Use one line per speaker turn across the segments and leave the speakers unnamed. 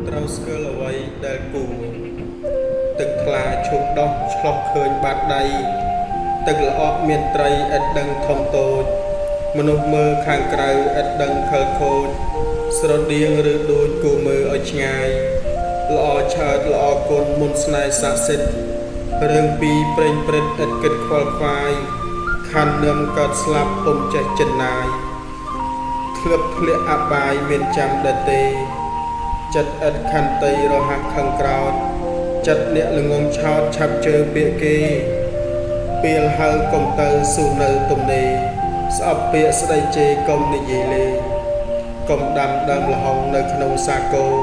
ត្រូវស្គាល់អ្វីដែលគួរទឹកថ្លាឈប់ដោះឆ្លោះឃើញបាតដៃទឹកល្អក់មានត្រីឥតដឹងធំតូចមនុស្សមើលខាងក្រៅឥតដឹងខលខូចស្រដៀងឬដូចគួរមើលឲ្យឆ្ងាយល្អឆើតល្អគុណមុនស្នេហ៍ស័ក្តិសិទ្ធិរឿងពីប្រេងព្រឹត្តឥតគិតខ្វល់ខ្វាយខណ្ឌនឹមកើតស្លាប់ពុំចេះចិនណាយធ្លាប់ធ្លាក់អបាយមានចាំដែរទេចិត្តឥតខន្តីរហ័សខឹងក្រោតចិត្តអ្នកល្ងងឆោតឆាប់ជើពាក្យគេពេលហៅកុំទៅស៊ូនៅទំនេរស្អប់ពាក្យស្ដីជេរកុំនិយាយលេងកុំដាំដើមលហុងនៅក្នុងសាគរ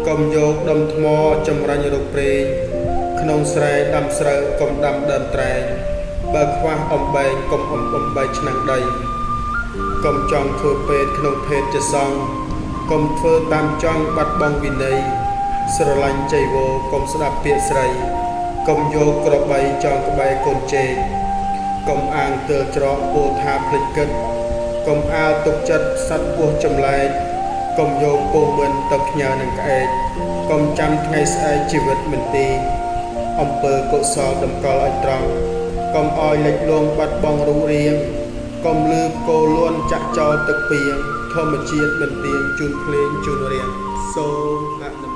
កុំយកដុំថ្មចម្រាញ់រកព្រេងក្នុងស្រែដាំស្រូវកុំដាំដើមត្រែងបើខ្វះអំបែងកុំអំបែងឆ្នាំងដីកុំចង់ធ្វើពេទ្យក្នុងភេទជាសង្ឃកុំធ្វើតាមចង់បាត់បង់វិន័យស្រឡាញ់ចៃវរកុំស្ដាប់ពាក្យស្រីកុំយកក្របីចងក្បែរកូនជេកកុំអាងទើច្រកពោលថាភ្លេចគិតកុំអាលទុកចិត្តសត្វពស់ចម្លែកកុំយកពងមិនទៅផ្ញើនឹងក្អែកកុំចាំថ្ងៃស្អែកជីវិតមិនទីអំពើកុសលតម្កល់ឲ្យត្រង់កុំឲ្យលិចលង់បាត់បង់រូបរាងកុំលឺផ្គរលួនចាក់ចោលទឹកពីងធម្មជាតិមិនទៀងជូនភ្លេងជូនរៀងសូមអនុ